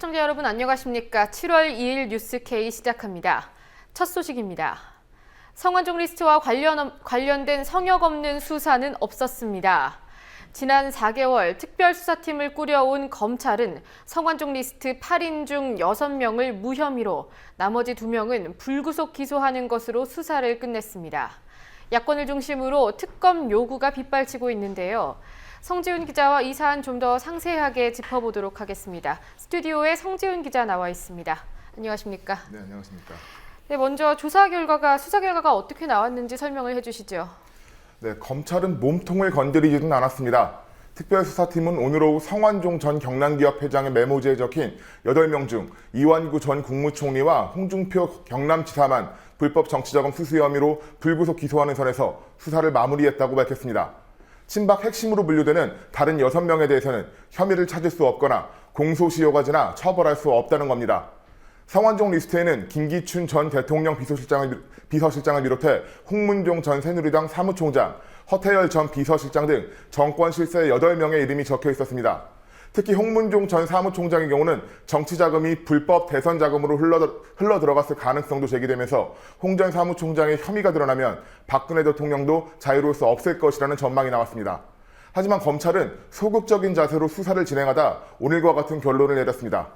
시청자 여러분 안녕하십니까? 7월 2일 뉴스K 시작합니다. 첫 소식입니다. 성완종 리스트와 관련된 성역 없는 수사는 없었습니다. 지난 4개월 특별수사팀을 꾸려온 검찰은 성완종 리스트 8인 중 6명을 무혐의로 나머지 2명은 불구속 기소하는 것으로 수사를 끝냈습니다. 야권을 중심으로 특검 요구가 빗발치고 있는데요. 성지훈 기자와 이 사안 좀 더 상세하게 짚어보도록 하겠습니다. 스튜디오에 성지훈 기자 나와 있습니다. 안녕하십니까? 네, 안녕하십니까? 네, 먼저 수사 결과가 어떻게 나왔는지 설명을 해주시죠. 네, 검찰은 몸통을 건드리지는 않았습니다. 특별수사팀은 오늘 오후 성완종 전 경남기업 회장의 메모지에 적힌 8명 중 이완구 전 국무총리와 홍준표 경남지사만 불법 정치자금 수수 혐의로 불구속 기소하는 선에서 수사를 마무리했다고 밝혔습니다. 친박 핵심으로 분류되는 다른 6명에 대해서는 혐의를 찾을 수 없거나 공소시효가 지나 처벌할 수 없다는 겁니다. 성완종 리스트에는 김기춘 전 대통령 비서실장을 비롯해 홍문종 전 새누리당 사무총장, 허태열 전 비서실장 등 정권 실세 8명의 이름이 적혀 있었습니다. 특히 홍문종 전 사무총장의 경우는 정치자금이 불법 대선 자금으로 흘러 들어갔을 가능성도 제기되면서 홍 전 사무총장의 혐의가 드러나면 박근혜 대통령도 자유로울 수 없을 것이라는 전망이 나왔습니다. 하지만 검찰은 소극적인 자세로 수사를 진행하다 오늘과 같은 결론을 내렸습니다.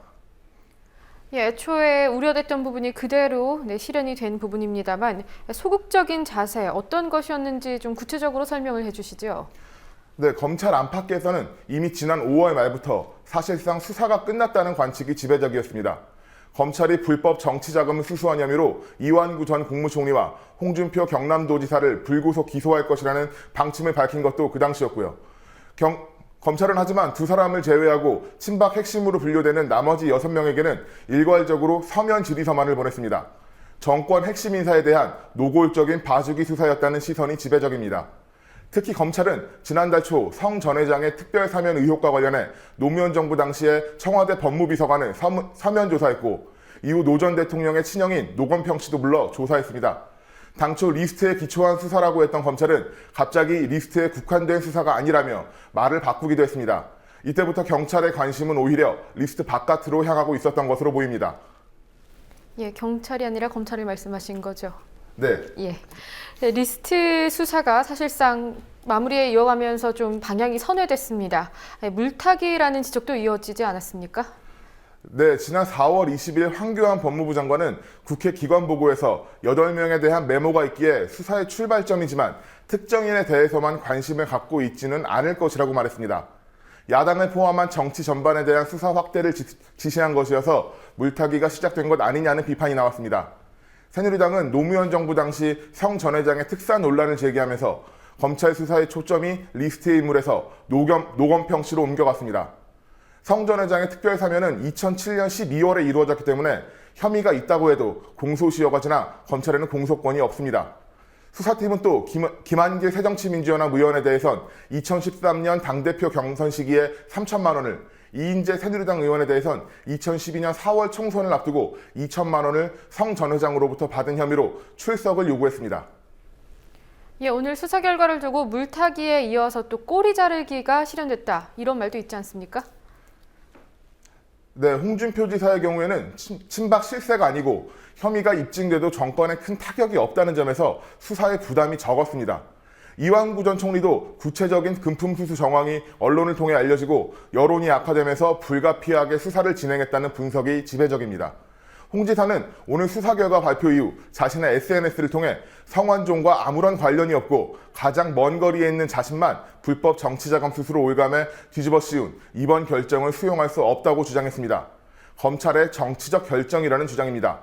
애초에 우려됐던 부분이 그대로 실현이 된 부분입니다만 소극적인 자세 어떤 것이었는지 좀 구체적으로 설명을 해주시죠. 네, 검찰 안팎에서는 이미 지난 5월 말부터 사실상 수사가 끝났다는 관측이 지배적이었습니다. 검찰이 불법 정치자금을 수수한 혐의로 이완구 전 국무총리와 홍준표 경남도지사를 불구속 기소할 것이라는 방침을 밝힌 것도 그 당시였고요. 검찰은 하지만 두 사람을 제외하고 친박 핵심으로 분류되는 나머지 6명에게는 일괄적으로 서면 질의서만을 보냈습니다. 정권 핵심 인사에 대한 노골적인 봐주기 수사였다는 시선이 지배적입니다. 특히 검찰은 지난달 초 성 전 회장의 특별 사면 의혹과 관련해 노무현 정부 당시에 청와대 법무비서관을 서면 조사했고 이후 노 전 대통령의 친형인 노건평 씨도 불러 조사했습니다. 당초 리스트에 기초한 수사라고 했던 검찰은 갑자기 리스트에 국한된 수사가 아니라며 말을 바꾸기도 했습니다. 이때부터 경찰의 관심은 오히려 리스트 바깥으로 향하고 있었던 것으로 보입니다. 예, 경찰이 아니라 검찰을 말씀하신 거죠? 네. 예. 리스트 수사가 사실상 마무리에 이어가면서 좀 방향이 선회됐습니다. 물타기라는 지적도 이어지지 않았습니까? 네, 지난 4월 20일 황교안 법무부 장관은 국회 기관보고에서 8명에 대한 메모가 있기에 수사의 출발점이지만 특정인에 대해서만 관심을 갖고 있지는 않을 것이라고 말했습니다. 야당을 포함한 정치 전반에 대한 수사 확대를 지시한 것이어서 물타기가 시작된 것 아니냐는 비판이 나왔습니다. 새누리당은 노무현 정부 당시 성 전 회장의 특사 논란을 제기하면서 검찰 수사의 초점이 리스트의 인물에서 노건평 씨로 옮겨갔습니다. 성 전 회장의 특별 사면은 2007년 12월에 이루어졌기 때문에 혐의가 있다고 해도 공소시효가 지나 검찰에는 공소권이 없습니다. 수사팀은 또 김한길 새정치민주연합 의원에 대해선 2013년 당대표 경선 시기에 3천만 원을, 이인재 새누리당 의원에 대해선 2012년 4월 총선을 앞두고 2천만 원을 성 전 회장으로부터 받은 혐의로 출석을 요구했습니다. 예, 오늘 수사 결과를 두고 물타기에 이어서 또 꼬리 자르기가 실현됐다, 이런 말도 있지 않습니까? 네, 홍준표 지사의 경우에는 친박 실세가 아니고 혐의가 입증돼도 정권에 큰 타격이 없다는 점에서 수사의 부담이 적었습니다. 이완구 전 총리도 구체적인 금품 수수 정황이 언론을 통해 알려지고 여론이 악화되면서 불가피하게 수사를 진행했다는 분석이 지배적입니다. 홍 지사는 오늘 수사 결과 발표 이후 자신의 SNS를 통해 성완종과 아무런 관련이 없고 가장 먼 거리에 있는 자신만 불법 정치자금 수수로 올감해 뒤집어 씌운 이번 결정을 수용할 수 없다고 주장했습니다. 검찰의 정치적 결정이라는 주장입니다.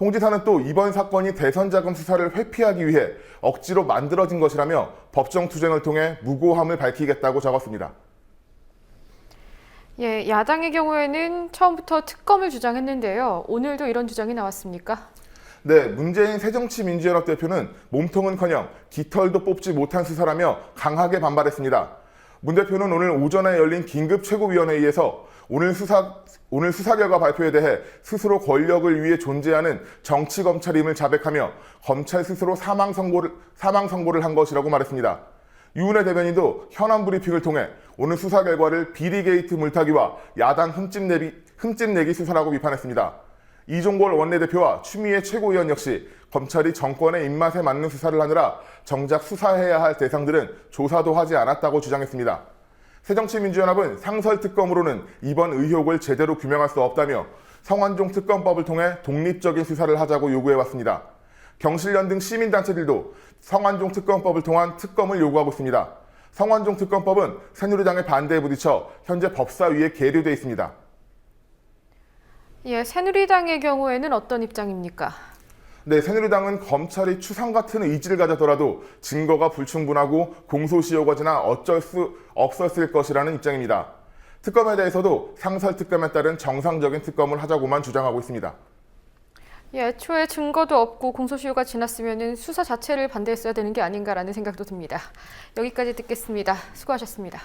홍 지사는 또 이번 사건이 대선 자금 수사를 회피하기 위해 억지로 만들어진 것이라며 법정 투쟁을 통해 무고함을 밝히겠다고 적었습니다. 예, 야당의 경우에는 처음부터 특검을 주장했는데요. 오늘도 이런 주장이 나왔습니까? 네, 문재인 새정치민주연합 대표는 몸통은커녕 깃털도 뽑지 못한 수사라며 강하게 반발했습니다. 문 대표는 오늘 오전에 열린 긴급 최고위원회의에서 오늘 수사 결과 발표에 대해 스스로 권력을 위해 존재하는 정치검찰임을 자백하며 검찰 스스로 사망 선고를 한 것이라고 말했습니다. 유은혜 대변인도 현안 브리핑을 통해 오늘 수사 결과를 비리 게이트 물타기와 야당 흠집 흠집내기 수사라고 비판했습니다. 이종걸 원내대표와 추미애 최고위원 역시 검찰이 정권의 입맛에 맞는 수사를 하느라 정작 수사해야 할 대상들은 조사도 하지 않았다고 주장했습니다. 새정치민주연합은 상설특검으로는 이번 의혹을 제대로 규명할 수 없다며 성완종 특검법을 통해 독립적인 수사를 하자고 요구해왔습니다. 경실련 등 시민단체들도 성완종 특검법을 통한 특검을 요구하고 있습니다. 성완종 특검법은 새누리당의 반대에 부딪혀 현재 법사위에 계류돼 있습니다. 예, 새누리당의 경우에는 어떤 입장입니까? 네, 새누리당은 검찰이 추상 같은 의지를 가졌더라도 증거가 불충분하고 공소시효가 지나 어쩔 수 없었을 것이라는 입장입니다. 특검에 대해서도 상설특검에 따른 정상적인 특검을 하자고만 주장하고 있습니다. 예, 애초에 증거도 없고 공소시효가 지났으면 수사 자체를 반대했어야 되는 게 아닌가라는 생각도 듭니다. 여기까지 듣겠습니다. 수고하셨습니다.